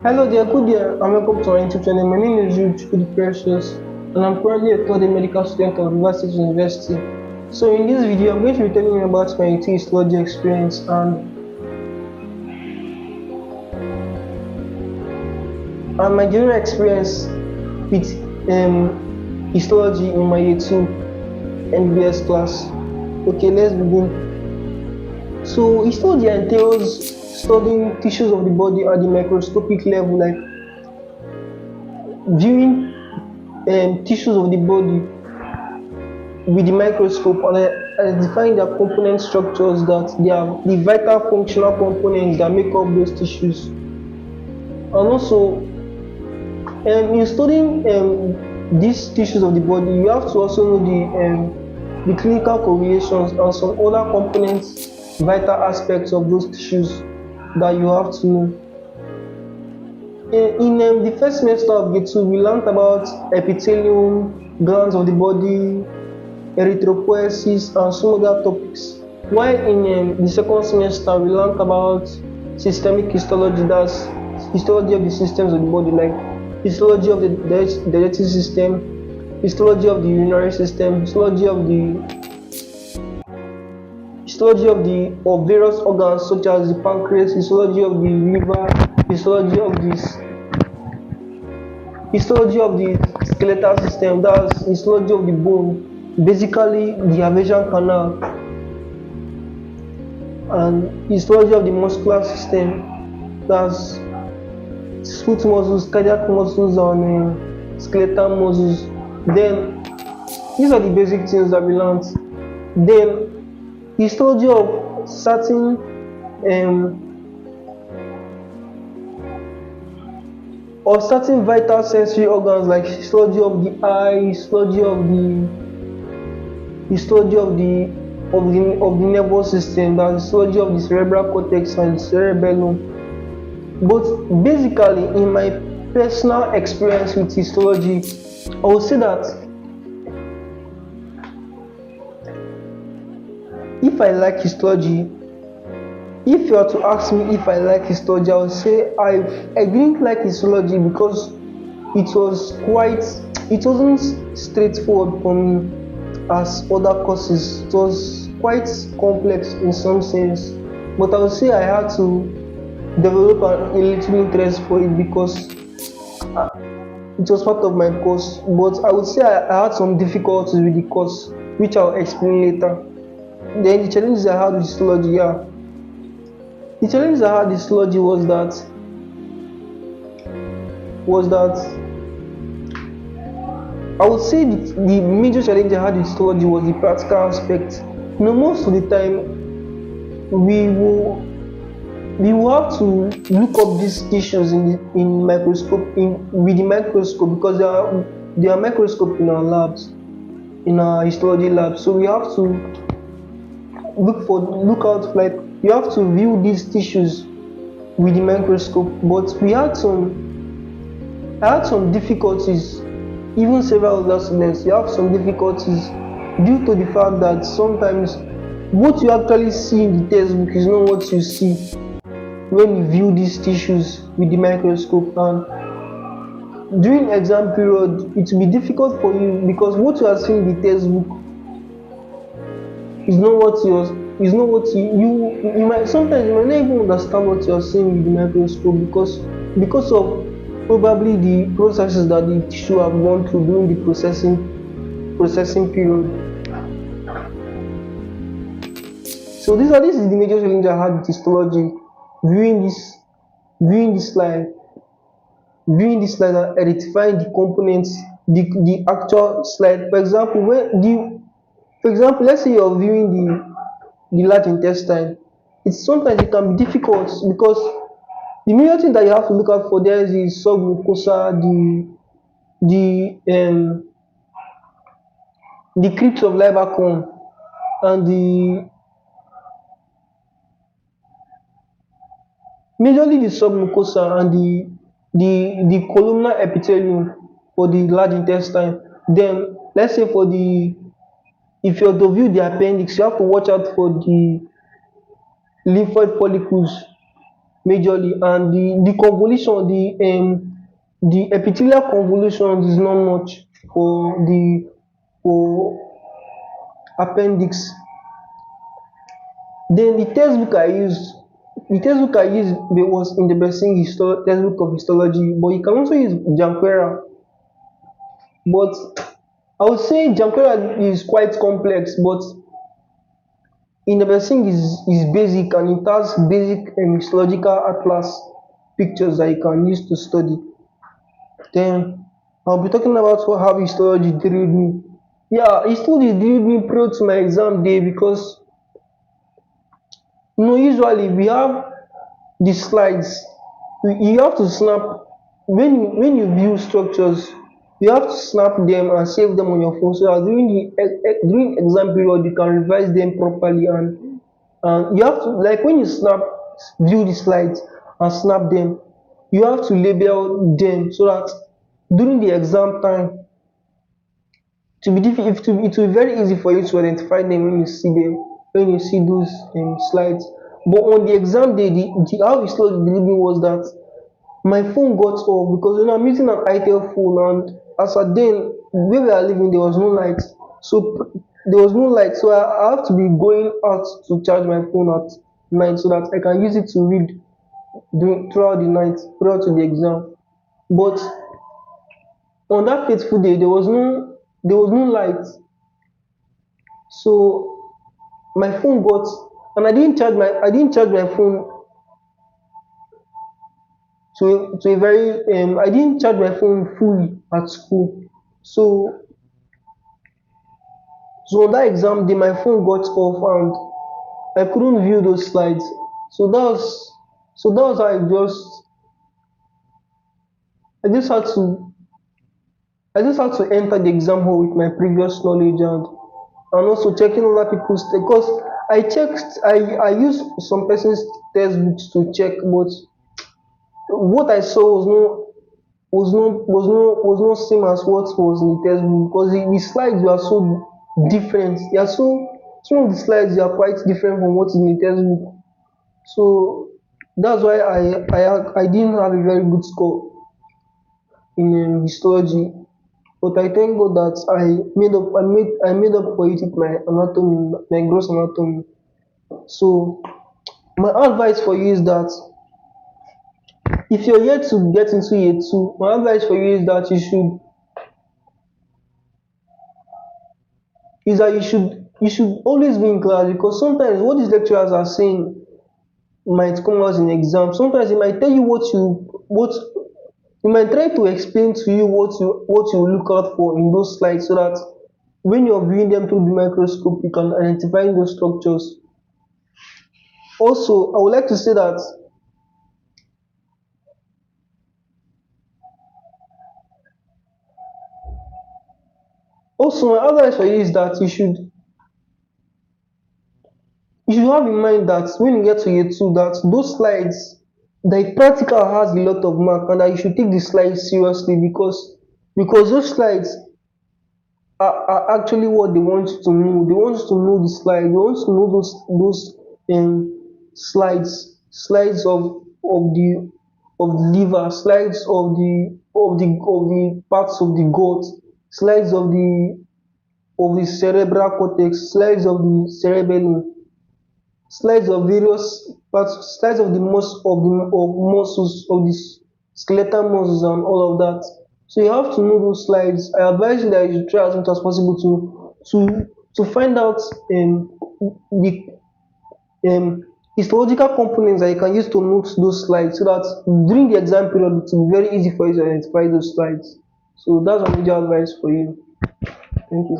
Hello there, good day, and welcome to our YouTube channel. My name is Jude Precious, and I'm currently a third year medical student of University University. So, in this video, I'm going to be telling you about my histology experience and my general experience with histology in my year 2 MBBS class. Okay, let's begin. So, histology entails studying tissues of the body at the microscopic level, like viewing tissues of the body with the microscope and identifying their component structures, that they are the vital functional components that make up those tissues. And also, in studying these tissues of the body, you have to also know the clinical correlations and some other components, vital aspects of those tissues that you have to know. In the first semester of Grade 2, we learned about epithelium, glands of the body, erythropoiesis, and some other topics. While in the second semester, we learned about systemic histology, that's histology of the systems of the body, like histology of the digestive system, histology of the urinary system, histology of various organs such as the pancreas, histology of the liver, histology of the skeletal system, that's histology of the bone, basically the Avesian canal, and histology of the muscular system, that's smooth muscles, cardiac muscles, and skeletal muscles. Then these are the basic things that we learned. Then histology of certain vital sensory organs, like histology of the eye, histology of the nervous system, that's histology of the cerebral cortex and cerebellum. But basically, in my personal experience with histology, I would say that if I like histology, if you are to ask me if I like histology, I would say I didn't like histology because it wasn't straightforward for me as other courses. It was quite complex in some sense, but I would say I had to develop a little interest for it because it was part of my course. But I would say I had some difficulties with the course, which I'll explain later. Then the challenges I had with histology, the challenges I had with histology was that I would say the major challenge I had with histology was the practical aspect. Most of the time we will have to look up these tissues in microscope with the microscope, because there are microscope in our labs, in our histology labs. So we have to look out, like you have to view these tissues with the microscope. But I had some difficulties. Even several other students, you have some difficulties due to the fact that sometimes what you actually see in the textbook is not what you see when you view these tissues with the microscope. And during exam period, it will be difficult for you because what you are seeing in the textbook is not what you might sometimes you might not even understand what you are seeing with the microscope because of probably the processes that the tissue have gone through during the processing period. So this is the major challenge I had with histology. Viewing this slide and identifying the components, the actual slide. For example, let's say you're viewing the large intestine. Sometimes it can be difficult because the major thing that you have to look out for there is the submucosa, the crypt of Lieberkühn, and majorly the submucosa and the columnar epithelium for the large intestine. Then let's say if you're to view the appendix, you have to watch out for the lymphoid follicles majorly, and the convolution, the epithelial convolution is not much for the for appendix. Then the textbook I used was in the Bessing textbook of histology, but you can also use Janquera. But I would say Janquera is quite complex, but in the Bessing is basic, and it has basic histological atlas pictures that you can use to study. Then I'll be talking about how histology drilled me. Yeah, histology drilled me prior to my exam day because usually we have the slides. You have to snap when you view structures. You have to snap them and save them on your phone so that during exam period you can revise them properly, and you have to, like, when you view the slides and snap them, you have to label them so that during the exam time it will be very easy for you to identify them when you see those slides. But on the exam day, how it slowly delivery was that my phone got off because I'm using an itel phone, and as at then where we are living there was no light, so I have to be going out to charge my phone at night so that I can use it to read throughout the night prior to the exam. But on that fateful day there was no light, so my phone got, and I didn't charge my phone to a very I didn't charge my phone fully at school. So on that exam day my phone got off and I couldn't view those slides. So that was how I just had to enter the exam hall with my previous knowledge, and also checking other people's, because I used some person's textbooks to check, but what I saw was not same as what was in the textbook, because the slides were so different. Some of the slides are quite different from what is in the textbook. So that's why I didn't have a very good score in histology. But I thank God that I made up for it with my anatomy, my gross anatomy. So my advice for you is that if you're yet to get into year two, my advice for you is that you should always be in class, because sometimes what these lecturers are saying might come out in exam. Sometimes they might tell you what he might try to explain to you what you look out for in those slides, so that when you're viewing them through the microscope you can identify those structures. Also, I would like to say that also my advice for you is that you should have in mind that when you get to year two, that those slides, the practical has a lot of mark, and that you should take the slides seriously, because those slides are actually what they want you to know. They want you to know the slide. They want you to know those slides of the liver, slides of the parts of the gut, slides of the cerebral cortex, slides of the cerebellum, slides of various parts, slides of the muscles of the skeletal muscles and all of that. So you have to know those slides. I advise you that you should try as much as possible to find out the histological components that you can use to note those slides, so that during the exam period it will be very easy for you to identify those slides. So that's my major advice for you. Thank you.